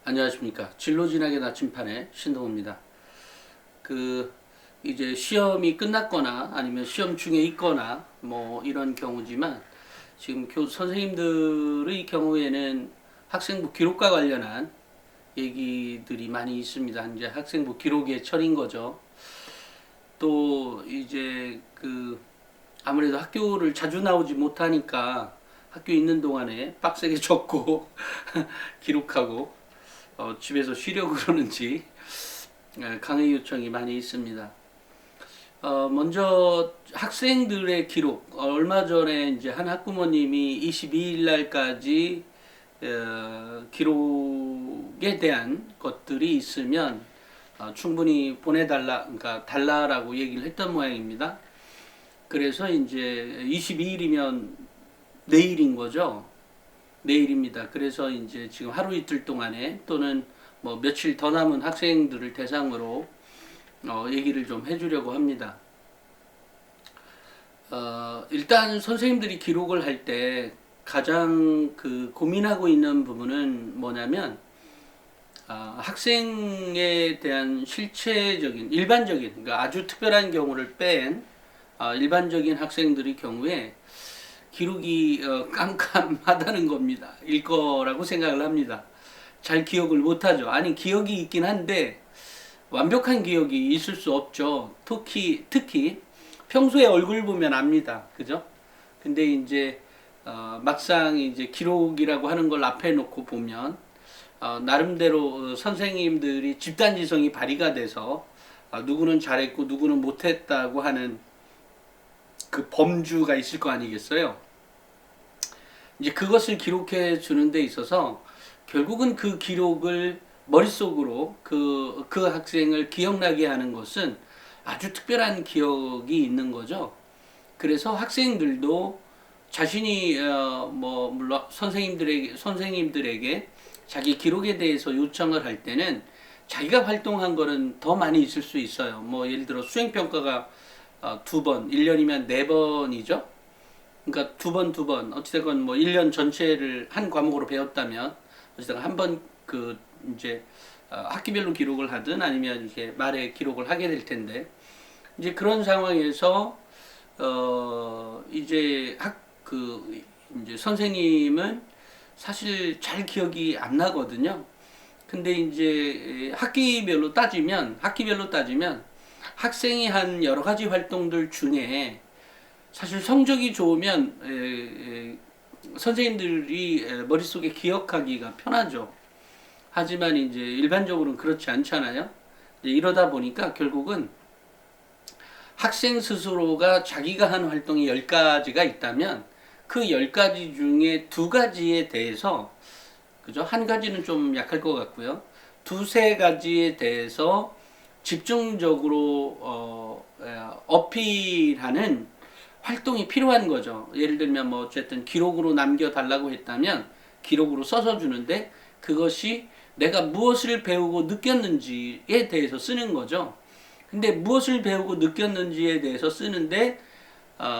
안녕하십니까. 진로진학의 나침판의 신동호입니다. 이제 시험이 끝났거나 아니면 시험 중에 있거나 뭐 이런 경우지만 지금 선생님들의 경우에는 학생부 기록과 관련한 얘기들이 많이 있습니다. 이제 학생부 기록의 철인 거죠. 또 이제 아무래도 학교를 자주 나오지 못하니까 학교 있는 동안에 빡세게 적고 기록하고 집에서 쉬려고 그러는지 강의 요청이 많이 있습니다. 먼저 학생들의 기록, 얼마 전에 이제 한 학부모님이 22일 날까지 기록에 대한 것들이 있으면 충분히 보내달라, 그러니까 달라라고 얘기를 했던 모양입니다. 그래서 이제 22일이면 내일인 거죠. 내일입니다. 그래서 이제 지금 하루 이틀 동안에 또는 뭐 며칠 더 남은 학생들을 대상으로 얘기를 좀 해주려고 합니다. 일단 선생님들이 기록을 할 때 가장 고민하고 있는 부분은 뭐냐면 학생에 대한 실체적인 일반적인, 그러니까 아주 특별한 경우를 뺀 일반적인 학생들의 경우에 기록이 깜깜하다는 겁니다. 일 거라고 생각을 합니다. 잘 기억을 못하죠. 아니, 기억이 있긴 한데 완벽한 기억이 있을 수 없죠. 특히 평소에 얼굴 보면 압니다. 그죠? 근데 이제 막상 이제 기록이라고 하는 걸 앞에 놓고 보면 나름대로 선생님들이 집단지성이 발휘가 돼서 누구는 잘했고 누구는 못했다고 하는 그 범주가 있을 거 아니겠어요? 이제 그것을 기록해 주는 데 있어서 결국은 그 기록을 머릿속으로 그 학생을 기억나게 하는 것은 아주 특별한 기억이 있는 거죠. 그래서 학생들도 자신이 물론 선생님들에게 자기 기록에 대해서 요청을 할 때는 자기가 활동한 거는 더 많이 있을 수 있어요. 뭐 예를 들어 수행평가가 2번, 1년이면 4번이죠. 그러니까 두 번, 어찌됐건 뭐 1년 전체를 한 과목으로 배웠다면, 어찌됐건 한 번 이제 학기별로 기록을 하든 아니면 이렇게 말에 기록을 하게 될 텐데, 이제 그런 상황에서, 이제 이제 선생님은 사실 잘 기억이 안 나거든요. 근데 이제 학기별로 따지면 학생이 한 여러 가지 활동들 중에 사실 성적이 좋으면 선생님들이 머릿속에 기억하기가 편하죠. 하지만 이제 일반적으로는 그렇지 않잖아요. 이러다 보니까 결국은 학생 스스로가 자기가 한 활동이 10가지가 있다면 그 10가지 중에 2가지에 대해서, 그죠? 한 가지는 좀 약할 것 같고요. 2-3가지에 대해서 집중적으로 어필하는 활동이 필요한 거죠. 예를 들면 뭐 어쨌든 기록으로 남겨달라고 했다면 기록으로 써서 주는데, 그것이 내가 무엇을 배우고 느꼈는지에 대해서 쓰는 거죠. 근데 무엇을 배우고 느꼈는지에 대해서 쓰는데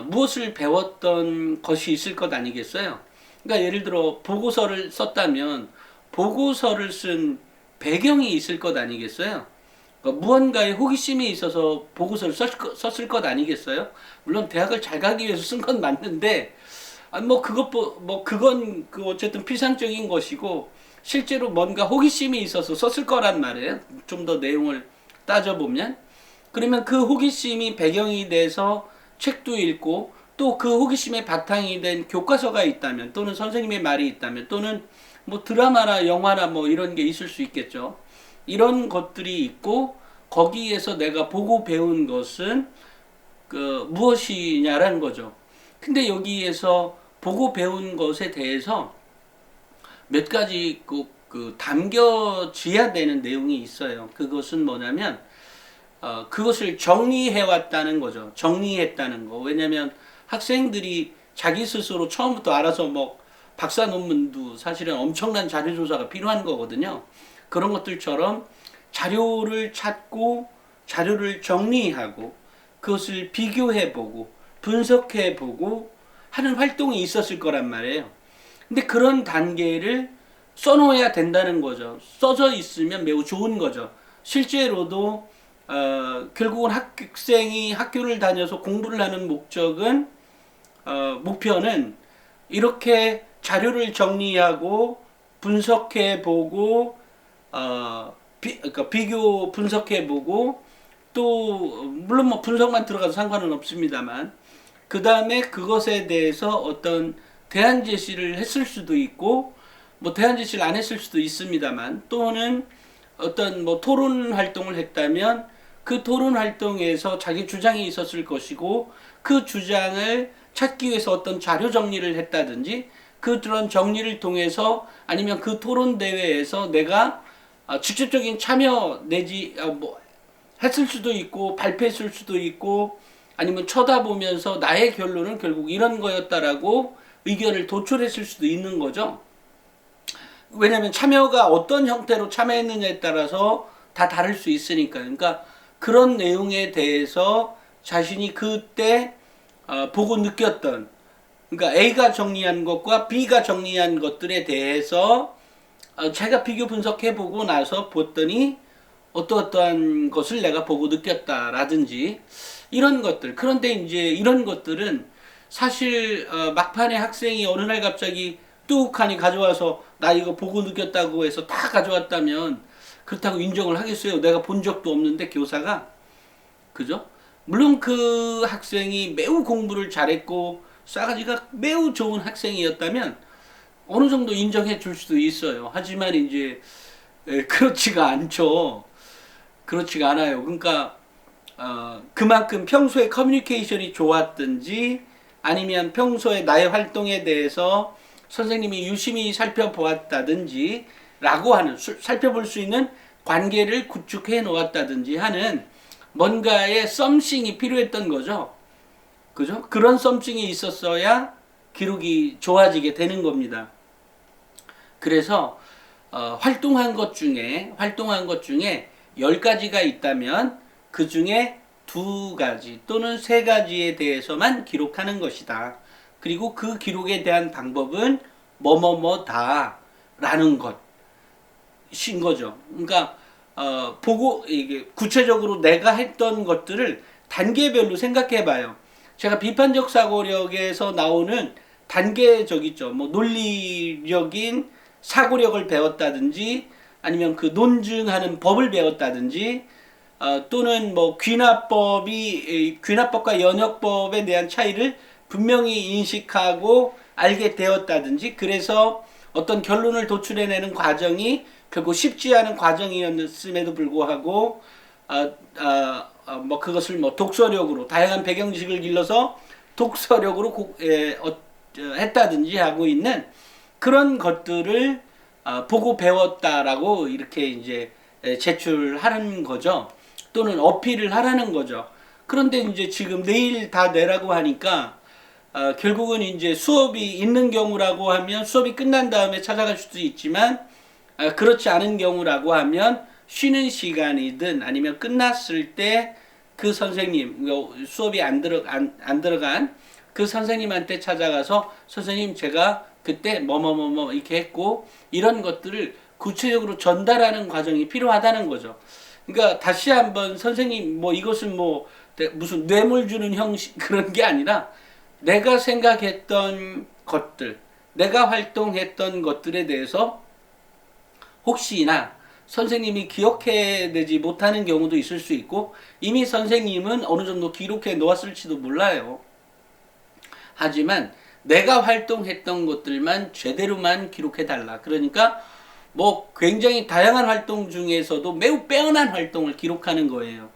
무엇을 배웠던 것이 있을 것 아니겠어요? 그러니까 예를 들어 보고서를 썼다면 보고서를 쓴 배경이 있을 것 아니겠어요? 그러니까 무언가에 호기심이 있어서 보고서를 썼을 것 아니겠어요? 물론 대학을 잘 가기 위해서 쓴 건 맞는데, 그건 어쨌든 피상적인 것이고, 실제로 뭔가 호기심이 있어서 썼을 거란 말이에요. 좀 더 내용을 따져보면. 그러면 그 호기심이 배경이 돼서 책도 읽고, 또 그 호기심의 바탕이 된 교과서가 있다면, 또는 선생님의 말이 있다면, 또는 뭐 드라마나 영화나 뭐 이런 게 있을 수 있겠죠. 이런 것들이 있고, 거기에서 내가 보고 배운 것은 무엇이냐라는 거죠. 근데 여기에서 보고 배운 것에 대해서 몇 가지 담겨져야 되는 내용이 있어요. 그것은 뭐냐면 그것을 정리해왔다는 거죠. 정리했다는 거. 왜냐면 학생들이 자기 스스로 처음부터 알아서 뭐 박사 논문도 사실은 엄청난 자료조사가 필요한 거거든요. 그런 것들처럼 자료를 찾고 자료를 정리하고 그것을 비교해보고 분석해보고 하는 활동이 있었을 거란 말이에요. 근데 그런 단계를 써놓아야 된다는 거죠. 써져 있으면 매우 좋은 거죠. 실제로도 결국은 학생이 학교를 다녀서 공부를 하는 목표는 이렇게 자료를 정리하고 분석해 보고 그러니까 비교 분석해 보고 또 물론 뭐 분석만 들어가도 상관은 없습니다만 그 다음에 그것에 대해서 어떤 대안 제시를 했을 수도 있고 뭐 대안 제시를 안 했을 수도 있습니다만 또는 어떤 뭐 토론 활동을 했다면 그 토론 활동에서 자기 주장이 있었을 것이고 그 주장을 찾기 위해서 어떤 자료 정리를 했다든지 그런 정리를 통해서 아니면 그 토론 대회에서 내가 직접적인 참여 내지 뭐 했을 수도 있고 발표했을 수도 있고 아니면 쳐다보면서 나의 결론은 결국 이런 거였다라고 의견을 도출했을 수도 있는 거죠. 왜냐하면 참여가 어떤 형태로 참여했느냐에 따라서 다 다를 수 있으니까요. 그러니까 그런 내용에 대해서 자신이 그때 보고 느꼈던 그러니까 A가 정리한 것과 B가 정리한 것들에 대해서 제가 비교 분석해보고 나서 봤더니 어떠한 것을 내가 보고 느꼈다라든지 이런 것들. 그런데 이제 이런 것들은 사실 막판에 학생이 어느 날 갑자기 뚝하니 가져와서 나 이거 보고 느꼈다고 해서 다 가져왔다면 그렇다고 인정을 하겠어요? 내가 본 적도 없는데 교사가. 그죠? 물론 그 학생이 매우 공부를 잘했고 싸가지가 매우 좋은 학생이었다면 어느 정도 인정해 줄 수도 있어요. 하지만 이제 그렇지가 않죠. 그렇지가 않아요. 그러니까 그만큼 평소에 커뮤니케이션이 좋았든지 아니면 평소에 나의 활동에 대해서 선생님이 유심히 살펴보았다든지 라고 하는 살펴볼 수 있는 관계를 구축해 놓았다든지 하는 뭔가의 썸씽이 필요했던 거죠. 그죠? 그런 썸씽이 있었어야 기록이 좋아지게 되는 겁니다. 그래서 활동한 것 중에 10가지가 있다면 그 중에 2가지 또는 3가지에 대해서만 기록하는 것이다. 그리고 그 기록에 대한 방법은 뭐뭐뭐다 라는 것인 거죠. 그러니까 보고 이게 구체적으로 내가 했던 것들을 단계별로 생각해 봐요. 제가 비판적 사고력에서 나오는 단계적 있죠. 뭐 논리적인 사고력을 배웠다든지 아니면 그 논증하는 법을 배웠다든지 또는 뭐 귀납법과 연역법에 대한 차이를 분명히 인식하고 알게 되었다든지 그래서 어떤 결론을 도출해내는 과정이 결국 쉽지 않은 과정이었음에도 불구하고 뭐 그것을 뭐 독서력으로 다양한 배경 지식을 길러서 독서력으로 했다든지 하고 있는 그런 것들을 보고 배웠다라고 이렇게 이제 제출하는 거죠. 또는 어필을 하라는 거죠. 그런데 이제 지금 내일 다 내라고 하니까 결국은 이제 수업이 있는 경우라고 하면 수업이 끝난 다음에 찾아갈 수도 있지만 그렇지 않은 경우라고 하면 쉬는 시간이든 아니면 끝났을 때 그 선생님 수업이 안 들어간 그 선생님한테 찾아가서 선생님 제가 그때 뭐뭐뭐뭐 이렇게 했고 이런 것들을 구체적으로 전달하는 과정이 필요하다는 거죠. 그러니까 다시 한번 선생님 뭐 이것은 뭐 무슨 뇌물 주는 형식 그런 게 아니라 내가 생각했던 것들, 내가 활동했던 것들에 대해서 혹시나 선생님이 기억해내지 못하는 경우도 있을 수 있고 이미 선생님은 어느 정도 기록해 놓았을지도 몰라요. 하지만 내가 활동했던 것들만 제대로만 기록해달라. 그러니까 뭐 굉장히 다양한 활동 중에서도 매우 빼어난 활동을 기록하는 거예요.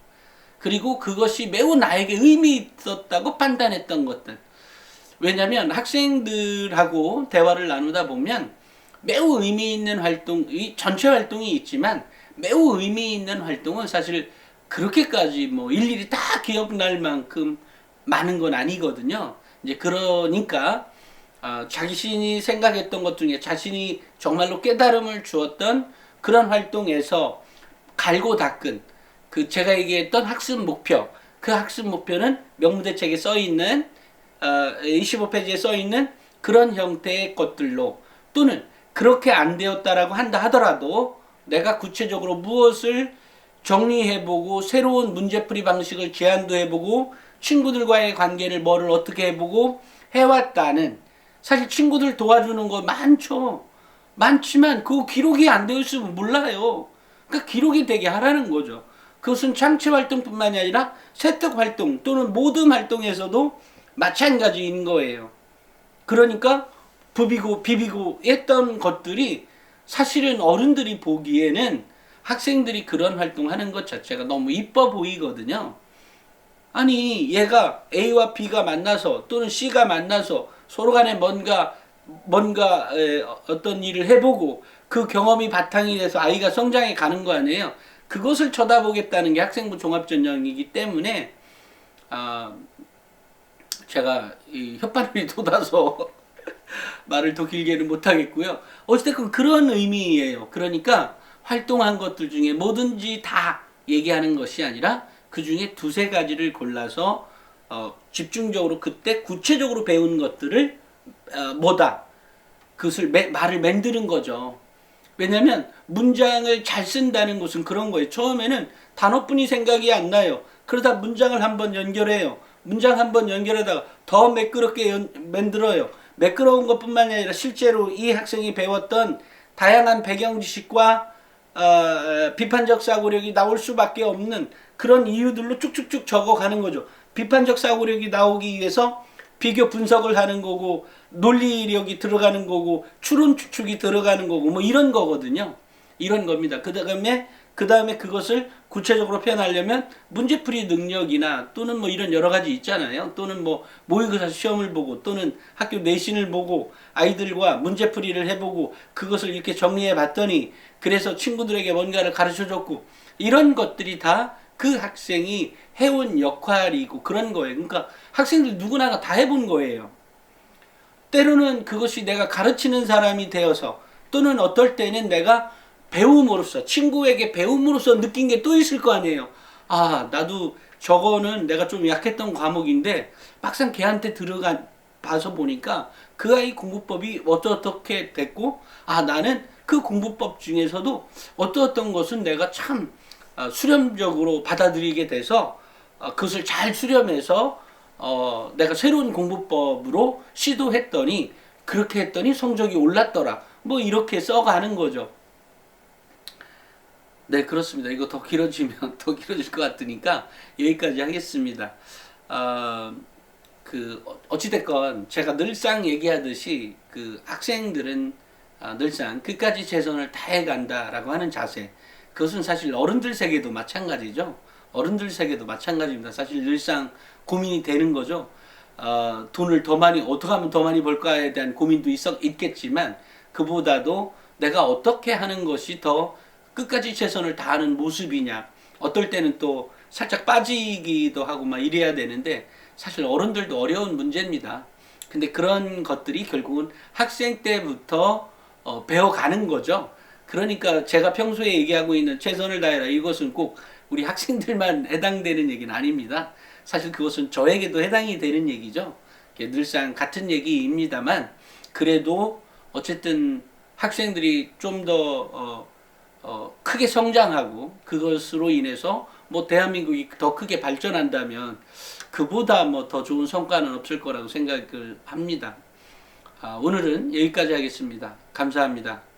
그리고 그것이 매우 나에게 의미 있었다고 판단했던 것들. 왜냐하면 학생들하고 대화를 나누다 보면 매우 의미 있는 활동이 전체 활동이 있지만 매우 의미 있는 활동은 사실 그렇게까지 뭐 일일이 다 기억날 만큼 많은 건 아니거든요. 이제 그러니까 자신이 생각했던 것 중에 자신이 정말로 깨달음을 주었던 그런 활동에서 갈고 닦은 그 제가 얘기했던 학습 목표 그 학습 목표는 명문대책에 써 있는 25페이지에 써 있는 그런 형태의 것들로 또는 그렇게 안 되었다라고 한다 하더라도 내가 구체적으로 무엇을 정리해보고 새로운 문제풀이 방식을 제안도 해보고 친구들과의 관계를 뭐를 어떻게 해보고 해왔다는, 사실 친구들 도와주는 거 많죠. 많지만 그 기록이 안 되어 있으면 몰라요. 그러니까 기록이 되게 하라는 거죠. 그것은 창체 활동뿐만이 아니라 세특 활동 또는 모든 활동에서도 마찬가지인 거예요. 그러니까 부비고 비비고 했던 것들이 사실은 어른들이 보기에는 학생들이 그런 활동하는 것 자체가 너무 이뻐 보이거든요. 아니 얘가 A와 B가 만나서 또는 C가 만나서 서로 간에 뭔가 어떤 일을 해보고 그 경험이 바탕이 돼서 아이가 성장해 가는 거 아니에요. 그것을 쳐다보겠다는 게 학생부 종합전형이기 때문에 제가 이 혓바늘이 돋아서 말을 더 길게는 못하겠고요. 어쨌든 그런 의미예요. 그러니까 활동한 것들 중에 뭐든지 다 얘기하는 것이 아니라 그 중에 두세 가지를 골라서 집중적으로 그때 구체적으로 배운 것들을 뭐다. 그것을 말을 만드는 거죠. 왜냐하면 문장을 잘 쓴다는 것은 그런 거예요. 처음에는 단어뿐이 생각이 안 나요. 그러다 문장을 한번 연결해요. 문장 한번 연결하다가 더 매끄럽게 만들어요. 매끄러운 것뿐만 아니라 실제로 이 학생이 배웠던 다양한 배경 지식과 비판적 사고력이 나올 수밖에 없는 그런 이유들로 쭉쭉쭉 적어가는 거죠. 비판적 사고력이 나오기 위해서 비교 분석을 하는 거고 논리력이 들어가는 거고 추론 추측이 들어가는 거고 뭐 이런 거거든요. 이런 겁니다. 그 다음에 그것을 구체적으로 표현하려면 문제풀이 능력이나 또는 뭐 이런 여러 가지 있잖아요. 또는 뭐 모의고사 시험을 보고 또는 학교 내신을 보고 아이들과 문제풀이를 해보고 그것을 이렇게 정리해 봤더니 그래서 친구들에게 뭔가를 가르쳐 줬고 이런 것들이 다 그 학생이 해온 역할이고 그런 거예요. 그러니까 학생들 누구나 다 해본 거예요. 때로는 그것이 내가 가르치는 사람이 되어서 또는 어떨 때는 내가 배움으로써 친구에게 배움으로써 느낀 게 또 있을 거 아니에요. 아 나도 저거는 내가 좀 약했던 과목인데 막상 걔한테 들어가 봐서 보니까 그 아이 공부법이 어떻게 됐고 아 나는 그 공부법 중에서도 어떤 것은 내가 참 수렴적으로 받아들이게 돼서 그것을 잘 수렴해서 내가 새로운 공부법으로 시도했더니 그렇게 했더니 성적이 올랐더라. 뭐 이렇게 써가는 거죠. 네, 그렇습니다. 이거 더 길어지면 더 길어질 것 같으니까 여기까지 하겠습니다. 어찌됐건 제가 늘상 얘기하듯이 그 학생들은 늘상 끝까지 최선을 다해간다라고 하는 자세, 그것은 사실 어른들 세계도 마찬가지죠. 어른들 세계도 마찬가지입니다. 사실 늘상 고민이 되는 거죠. 돈을 더 많이 어떻게 하면 더 많이 벌까에 대한 고민도 있겠지만 그보다도 내가 어떻게 하는 것이 더 끝까지 최선을 다하는 모습이냐. 어떨 때는 또 살짝 빠지기도 하고 막 이래야 되는데 사실 어른들도 어려운 문제입니다. 근데 그런 것들이 결국은 학생 때부터 배워가는 거죠. 그러니까 제가 평소에 얘기하고 있는 최선을 다해라 이것은 꼭 우리 학생들만 해당되는 얘기는 아닙니다. 사실 그것은 저에게도 해당이 되는 얘기죠. 늘상 같은 얘기입니다만 그래도 어쨌든 학생들이 좀 더 크게 성장하고 그것으로 인해서 뭐 대한민국이 더 크게 발전한다면 그보다 뭐 더 좋은 성과는 없을 거라고 생각을 합니다. 오늘은 여기까지 하겠습니다. 감사합니다.